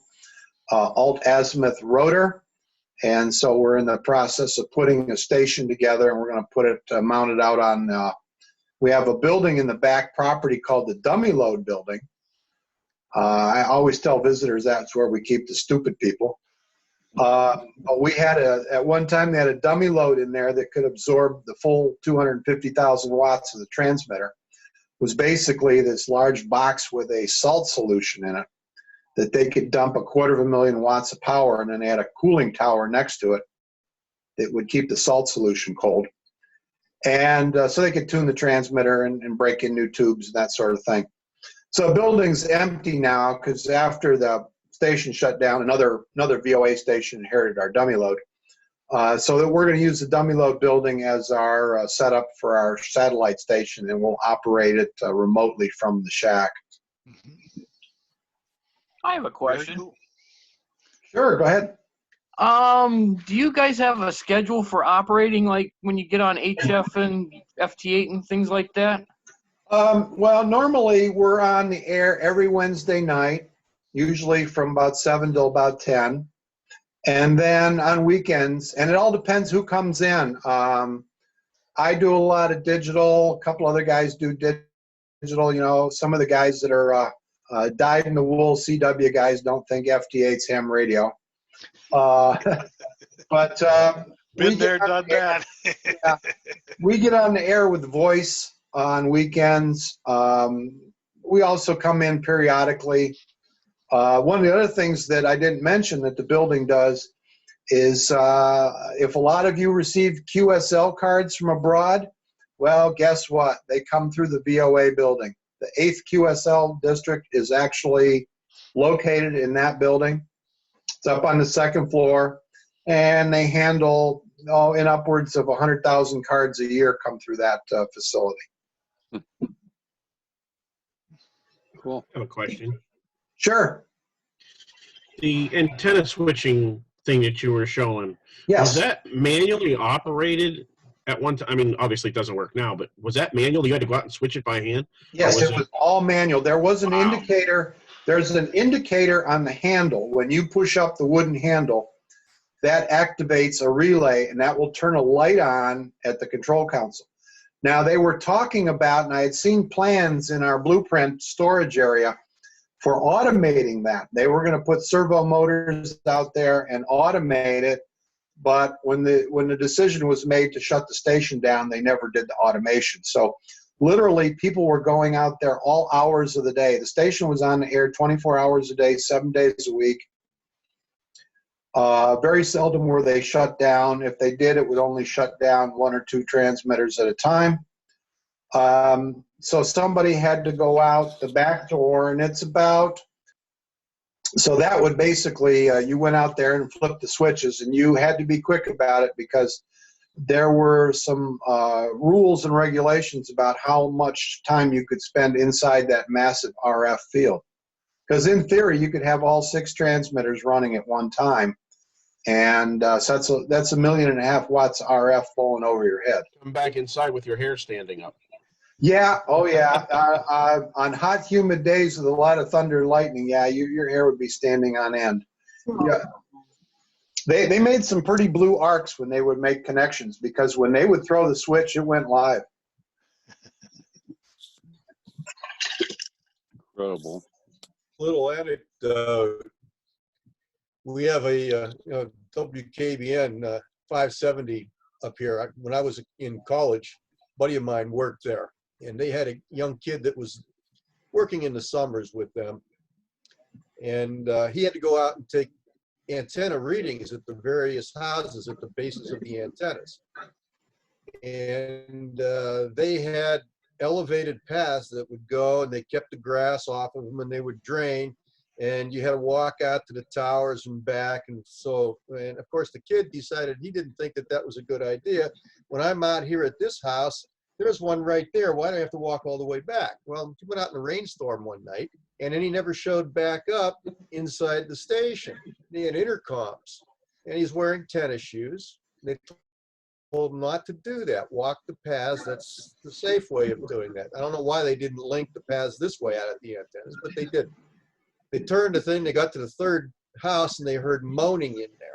alt-azimuth rotor. And so we're in the process of putting a station together, and we're going to put it mounted out on, we have a building in the back property called the dummy load building. I always tell visitors that's where we keep the stupid people. But we had at one time, they had a dummy load in there that could absorb the full 250,000 watts of the transmitter. It was basically this large box with a salt solution in it that they could dump 250,000 watts of power, and then they had a cooling tower next to it that would keep the salt solution cold. And so they could tune the transmitter and break in new tubes and that sort of thing. So the building's empty now because after the station shut down, another VOA station inherited our dummy load. So that we're going to use the dummy load building as our setup for our satellite station, and we'll operate it remotely from the shack. I have a question. Cool. Sure, go ahead. Do you guys have a schedule for operating, like when you get on HF and FT8 and things like that? Well, normally we're on the air every Wednesday night, usually from about 7 till about 10. And then on weekends, and it all depends who comes in. I do a lot of digital. A couple other guys do digital. You know, some of the guys that are dyed-in-the-wool CW guys don't think FT8's ham radio. But Been there, done that. Yeah, we get on the air with voice on weekends. We also come in periodically. One of the other things that I didn't mention that the building does is if a lot of you received QSL cards from abroad, well, guess what? They come through the VOA building. The 8th QSL district is actually located in that building. It's up on the 2nd floor, and they handle in upwards of 100,000 cards a year come through that facility. Cool. I have a question. Sure. The antenna switching thing that you were showing, Yes. was that manually operated at one time? I mean, obviously it doesn't work now, but was that manual? You had to go out and switch it by hand? Yes, it was all manual. There was an Wow. indicator. There's an indicator on the handle. When you push up the wooden handle, that activates a relay, and that will turn a light on at the control console. Now, they were talking about, and I had seen plans in our blueprint storage area for automating that. They were going to put servo motors out there and automate it, but when the decision was made to shut the station down, they never did the automation. So literally, people were going out there all hours of the day. The station was on the air 24 hours a day, 7 days a week. Very seldom were they shut down. If they did, it would only shut down 1 or 2 transmitters at a time. So somebody had to go out the back door, and it's about, so that would basically, you went out there and flipped the switches, and you had to be quick about it because there were some rules and regulations about how much time you could spend inside that massive RF field. Because in theory, you could have all 6 transmitters running at one time. And so that's 1.5 million watts RF flowing over your head. Come back inside with your hair standing up. Yeah, oh yeah. On hot, humid days with a lot of thunder and lightning, yeah, your hair would be standing on end. Yeah. They made some pretty blue arcs when they would make connections, because when they would throw the switch, it went live. Incredible. Little anecdote. We have a WKBN 570 up here. When I was in college, a buddy of mine worked there, and they had a young kid that was working in the summers with them, and he had to go out and take antenna readings at the various houses at the bases of the antennas. And they had elevated paths that would go, and they kept the grass off of them, and they would drain. and you had to walk out to the towers and back. And so, and of course, the kid decided he didn't think that that was a good idea. When I'm out here at this house, there's one right there. Why do I have to walk all the way back? Well, he went out in a rainstorm one night, and then he never showed back up inside the station. He had intercoms, and he's wearing tennis shoes. They told him not to do that. Walk the paths. That's the safe way of doing that. I don't know why they didn't link the paths this way out at the antennas, but they did. They turned the thing. They got to the third house, and they heard moaning in there.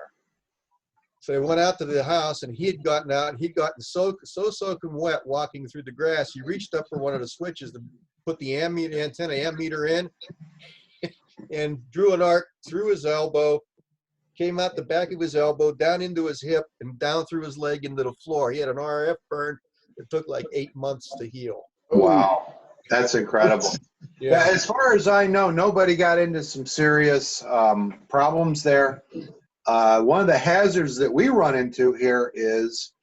So they went out to the house, and he had gotten out. He'd gotten so soaking wet walking through the grass. He reached up for one of the switches to put the antenna ammeter in, and drew an arc through his elbow, came out the back of his elbow, down into his hip, and down through his leg into the floor. He had an RF burn that took like 8 months to heal. Wow, that's incredible. Yeah. As far as I know, nobody got into some serious problems there. One of the hazards that we run into here is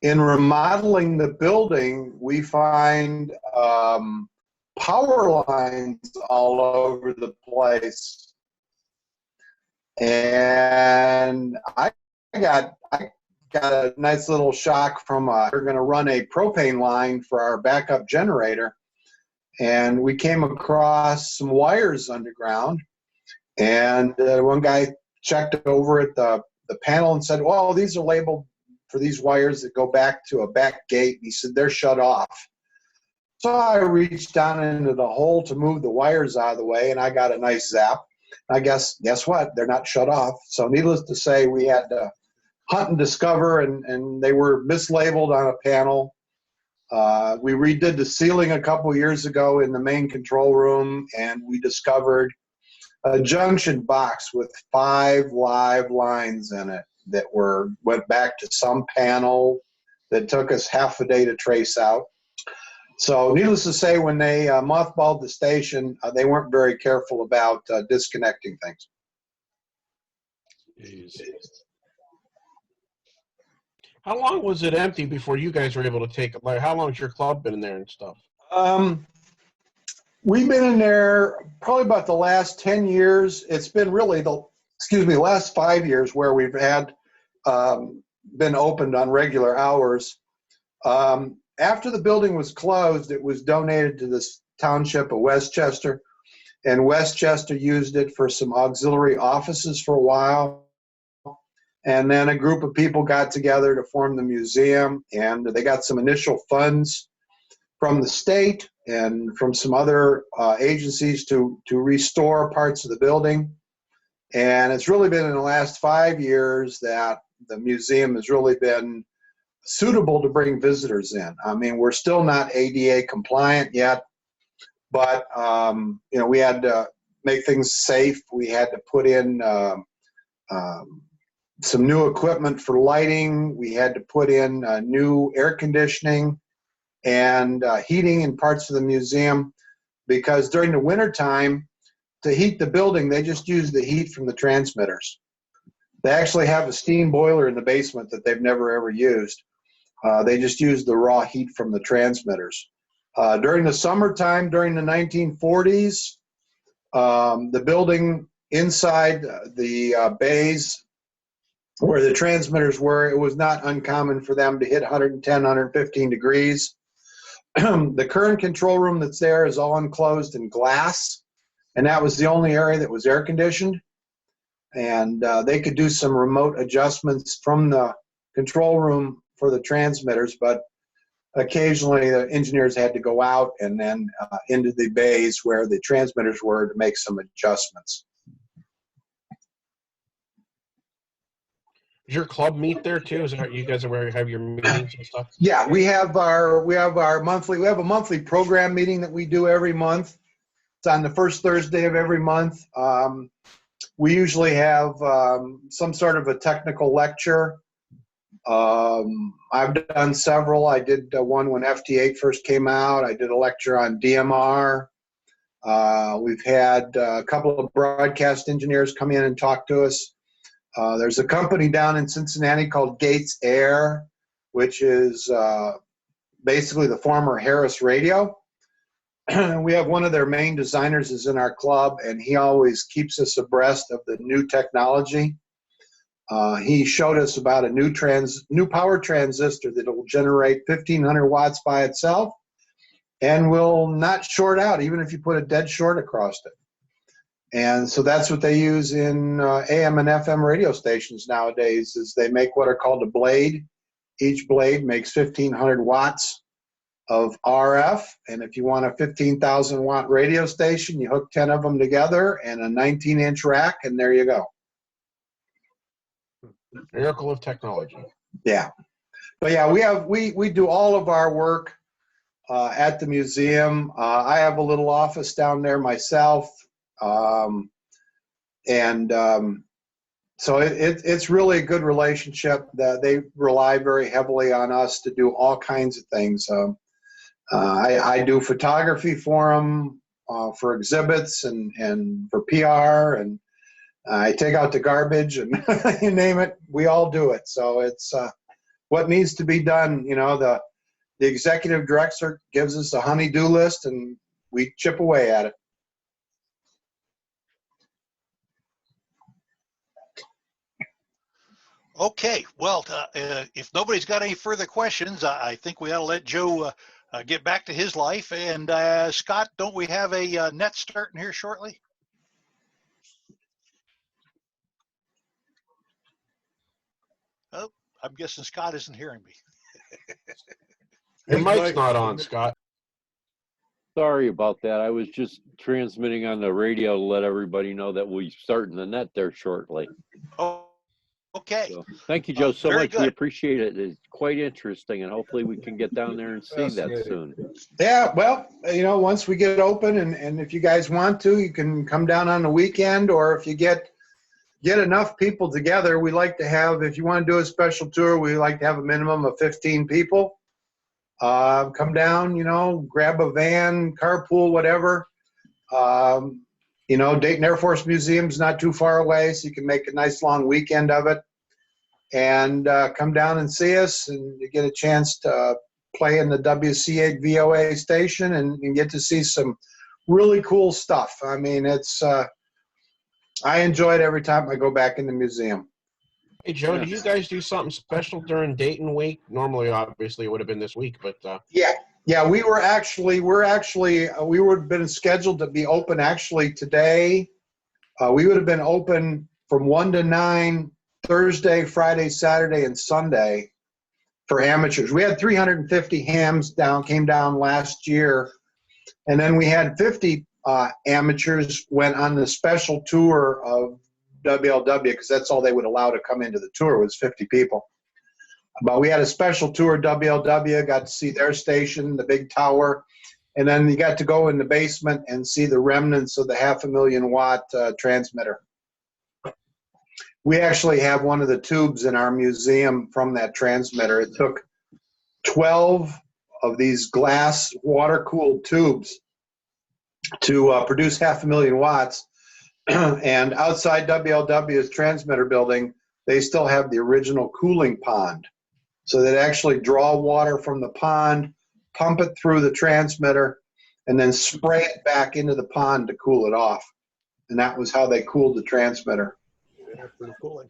in remodeling the building, we find power lines all over the place. And I got a nice little shock from we're going to run a propane line for our backup generator. And we came across some wires underground. And one guy checked over at the panel and said, well, these are labeled for these wires that go back to a back gate. He said, they're shut off. So I reached down into the hole to move the wires out of the way, and I got a nice zap. I guess what? They're not shut off. So needless to say, we had to hunt and discover, and they were mislabeled on a panel. We redid the ceiling a couple years ago in the main control room, and we discovered a junction box with 5 live lines in it that went back to some panel that took us half a day to trace out. So needless to say, when they mothballed the station, they weren't very careful about disconnecting things. Jeez. How long was it empty before you guys were able to take it? Like, how long has your club been in there and stuff? We've been in there probably about the last 10 years. It's been really the last 5 years where we've had been opened on regular hours. After the building was closed, it was donated to this township of Westchester, and Westchester used it for some auxiliary offices for a while. And then a group of people got together to form the museum, and they got some initial funds from the state and from some other agencies to restore parts of the building. And it's really been in the last 5 years that the museum has really been suitable to bring visitors in. I mean, we're still not ADA compliant yet, but you know, we had to make things safe. We had to put in some new equipment for lighting. We had to put in new air conditioning and heating in parts of the museum, because during the winter time, to heat the building, they just use the heat from the transmitters. They actually have a steam boiler in the basement that they've never ever used. They just use the raw heat from the transmitters. During the summertime, during the 1940s, the building inside the bays where the transmitters were, it was not uncommon for them to hit 110, 115 degrees. The current control room that's there is all enclosed in glass, and that was the only area that was air conditioned. And they could do some remote adjustments from the control room for the transmitters, but occasionally the engineers had to go out and then into the bays where the transmitters were to make some adjustments. Does your club meet there too? Is that you guys are where you have your meetings and stuff? Yeah, we have a monthly program meeting that we do every month. It's on the first Thursday of every month. We usually have some sort of a technical lecture. I've done several. I did one when FT8 first came out. I did a lecture on DMR. We've had a couple of broadcast engineers come in and talk to us. There's a company down in Cincinnati called Gates Air, which is basically the former Harris Radio. we have one of their main designers is in our club, and he always keeps us abreast of the new technology. He showed us about a new power transistor that will generate 1,500 watts by itself and will not short out, even if you put a dead short across it. And so that's what they use in AM and FM radio stations nowadays, is they make what are called a blade. Each blade makes 1,500 watts of RF. And if you want a 15,000 watt radio station, you hook 10 of them together and a 19-inch rack, and there you go. Miracle of technology. Yeah. But yeah, we do all of our work at the museum. I have a little office down there myself. So it's really a good relationship. That they rely very heavily on us to do all kinds of things. I do photography for them, for exhibits and for PR, and I take out the garbage, and you name it, we all do it. So it's what needs to be done. You know, the executive director gives us a honey-do list, and we chip away at it. Okay, well, if nobody's got any further questions, I think we ought to let Joe get back to his life. And Scott, don't we have a net starting here shortly? Oh, I'm guessing Scott isn't hearing me. Your His mic's mic- not on, Scott. Sorry about that. I was just transmitting on the radio to let everybody know that we're starting the net there shortly. Oh, okay. So, thank you, Joe, so very much. We good. appreciate it. It's quite interesting, and hopefully we can get down there and see that Fascinating. soon. Yeah, well, you know, once we get open, and if you guys want to, you can come down on the weekend, or if you get enough people together, we like to have, if you want to do a special tour, we like to have a minimum of 15 people. Come down, you know, grab a van, carpool, whatever. You know, Dayton Air Force Museum's not too far away, so you can make a nice long weekend of it. And come down and see us, and you get a chance to play in the WC8 VOA station and get to see some really cool stuff. I mean, it's I enjoy it every time I go back in the museum. Hey, Joe, do you guys do something special during Dayton week? Normally, obviously, it would have been this week, but Yeah, we would have been scheduled to be open actually today. We would have been open from 1 to 9 Thursday, Friday, Saturday, and Sunday for amateurs. We had 350 hams came down last year, and then we had 50 amateurs went on the special tour of WLW, because that's all they would allow to come into the tour was 50 people. But we had a special tour, WLW, got to see their station, the big tower, and then you got to go in the basement and see the remnants of the 500,000 watt transmitter. We actually have one of the tubes in our museum from that transmitter. It took 12 of these glass water-cooled tubes to produce 500,000 watts. And outside WLW's transmitter building, they still have the original cooling pond. So they'd actually draw water from the pond, pump it through the transmitter, and then spray it back into the pond to cool it off. And that was how they cooled the transmitter. Yeah, pretty cool.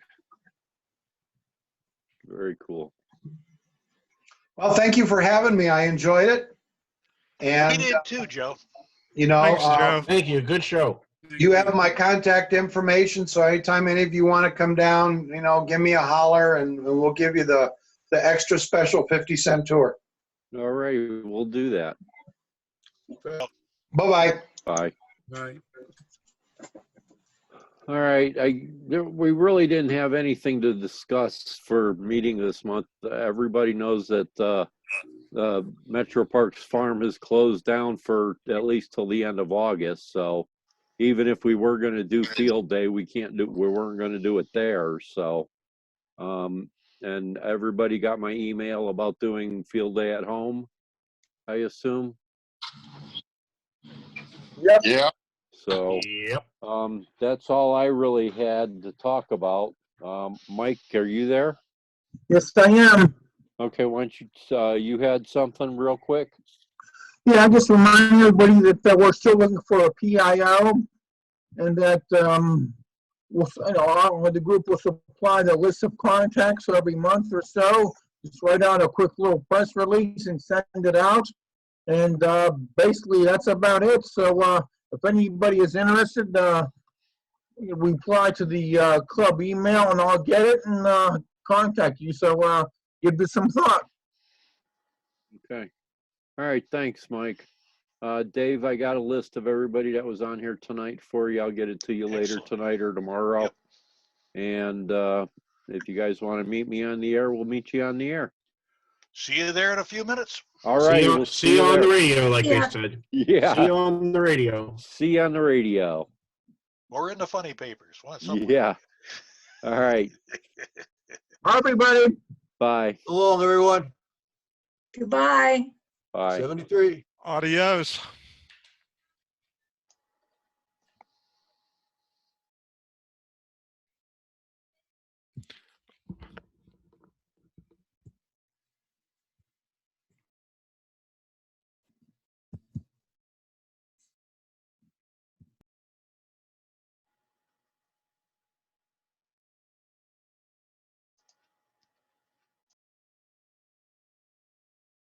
Very cool. Well, thank you for having me. I enjoyed it. We And, did too, Joe. you know, Thanks, Joe. thank you. Good show. you have my contact information, so anytime any of you want to come down, you know, give me a holler, and we'll give you the extra special 50-cent tour. All right, we'll do that. Bye-bye. Bye. Right. All right, we really didn't have anything to discuss for meeting this month. Everybody knows that Metro Parks Farm has closed down for at least till the end of August. So even if we were going to do field day, we weren't going to do it there. So, and everybody got my email about doing field day at home, I assume. Yep. Yeah. So, Yep. that's all I really had to talk about. Mike, are you there? Yes, I am. Okay, why don't you, you had something real quick? Yeah, I just remind everybody that we're still looking for a PIO, and that the group will supply the list of contacts every month or so. Just write out a quick little press release and send it out, and basically that's about it. So if anybody is interested, reply to the club email, and I'll get it and contact you. So give this some thought. Okay. All right. Thanks, Mike. Dave, I got a list of everybody that was on here tonight for you. I'll get it to you later Excellent. tonight or tomorrow. Yep. And if you guys want to meet me on the air, we'll meet you on the air. See you there in a few minutes. All right. See you, We'll see you on the there. radio, like Yeah. they said. Yeah. See you on the radio. See you on the radio. Or in the funny papers. Somewhere. Yeah. All right. Bye, everybody. Bye. So long, everyone. Goodbye. Bye. 73. Adios.